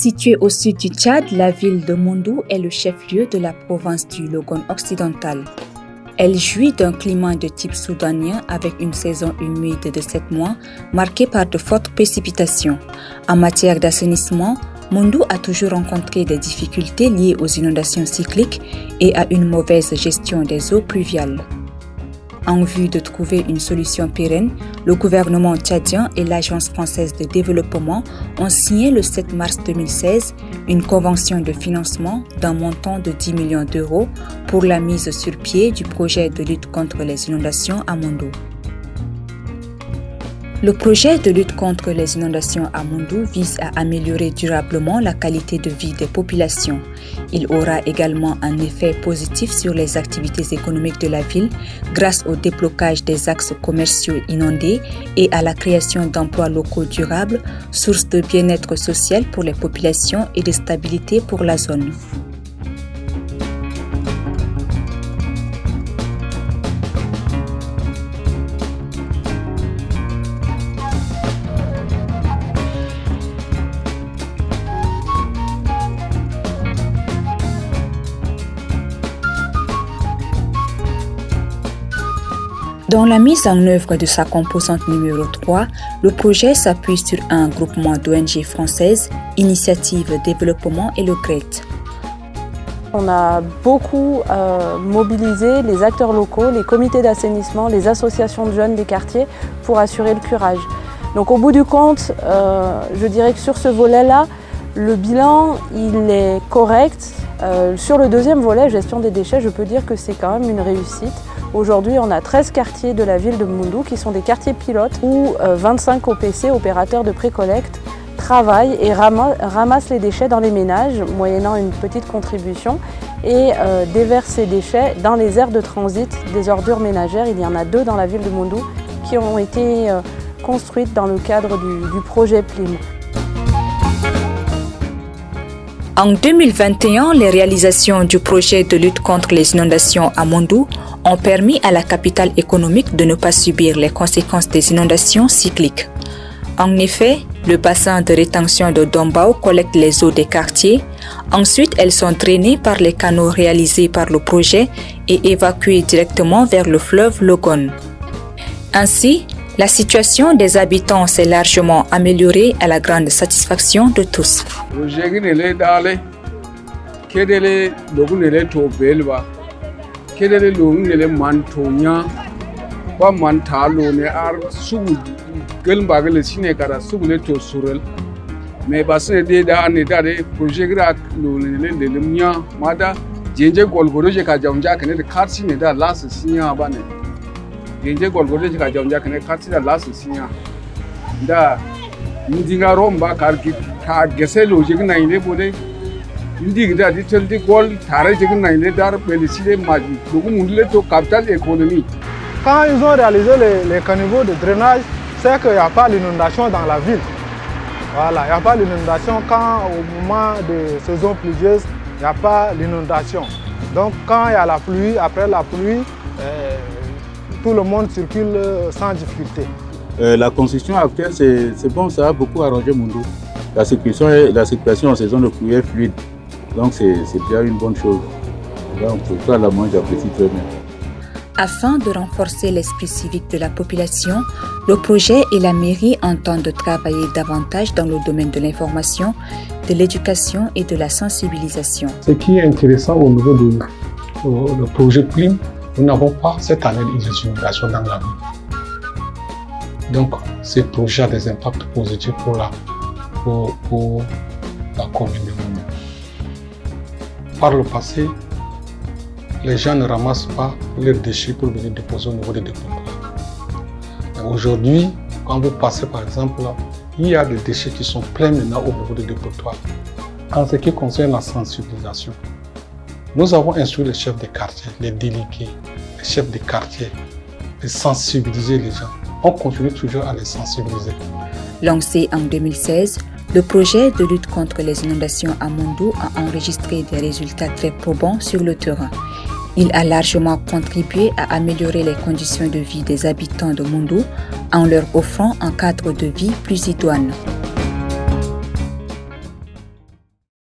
Située au sud du Tchad, la ville de Moundou est le chef-lieu de la province du Logone occidental. Elle jouit d'un climat de type soudanien avec une saison humide de 7 mois marquée par de fortes précipitations. En matière d'assainissement, Moundou a toujours rencontré des difficultés liées aux inondations cycliques et à une mauvaise gestion des eaux pluviales. En vue de trouver une solution pérenne, le gouvernement tchadien et l'Agence française de développement ont signé le 7 mars 2016 une convention de financement d'un montant de 10 millions d'euros pour la mise sur pied du projet de lutte contre les inondations à Moundou. Le projet de lutte contre les inondations à Moundou vise à améliorer durablement la qualité de vie des populations. Il aura également un effet positif sur les activités économiques de la ville grâce au déblocage des axes commerciaux inondés et à la création d'emplois locaux durables, source de bien-être social pour les populations et de stabilité pour la zone. Dans la mise en œuvre de sa composante numéro 3, le projet s'appuie sur un groupement d'ONG françaises, Initiative Développement et le GREAT. On a beaucoup mobilisé les acteurs locaux, les comités d'assainissement, les associations de jeunes des quartiers pour assurer le curage. Donc au bout du compte, je dirais que sur ce volet-là, le bilan il est correct. Sur le deuxième volet, gestion des déchets, je peux dire que c'est quand même une réussite. Aujourd'hui, on a 13 quartiers de la ville de Moundou qui sont des quartiers pilotes où 25 OPC, opérateurs de pré-collecte, travaillent et ramassent les déchets dans les ménages, moyennant une petite contribution, et déversent ces déchets dans les aires de transit des ordures ménagères. Il y en a 2 dans la ville de Moundou qui ont été construites dans le cadre du projet PLIM. En 2021, les réalisations du projet de lutte contre les inondations à Moundou ont permis à la capitale économique de ne pas subir les conséquences des inondations cycliques. En effet, le bassin de rétention de Dombao collecte les eaux des quartiers. Ensuite, elles sont drainées par les canaux réalisés par le projet et évacuées directement vers le fleuve Logone. Ainsi, la situation des habitants s'est largement améliorée à la grande satisfaction de tous. genje golgode ka jamja kene katsira lasu sinya da ndinga romba karki ka gese logique na ile bode ndinga di teldi gol tare jigin na ile dar beliside maji dogu mundile to capital économie. Quand ils ont réalisé les caniveaux de drainage, c'est qu'il n'y a pas l'inondation dans la ville. Voilà, il n'y a pas l'inondation quand au moment de saison pluvieuse, il n'y a pas l'inondation. Donc quand il y a la pluie, après la pluie, tout le monde circule sans difficulté. La construction actuelle, c'est bon, ça a beaucoup arrangé Moundou. La circulation en saison de pluie est fluide, donc c'est déjà une bonne chose. Donc pour ça, la moi j'apprécie très bien. Afin de renforcer l'esprit civique de la population, le projet et la mairie entendent travailler davantage dans le domaine de l'information, de l'éducation et de la sensibilisation. Ce qui est intéressant au niveau du projet PLIM, nous n'avons pas cette année d'inondation dans la ville. Donc, ce projet a des impacts positifs pour la commune de Moundou. Par le passé, les gens ne ramassent pas leurs déchets pour venir déposer au niveau des dépotoirs. Aujourd'hui, quand vous passez par exemple, il y a des déchets qui sont pleins maintenant au niveau des dépotoirs. En ce qui concerne la sensibilisation, nous avons instruit les chefs de quartier, les délégués, les chefs de quartier, de sensibiliser les gens. On continue toujours à les sensibiliser. Lancé en 2016, le projet de lutte contre les inondations à Moundou a enregistré des résultats très probants sur le terrain. Il a largement contribué à améliorer les conditions de vie des habitants de Moundou en leur offrant un cadre de vie plus idoine.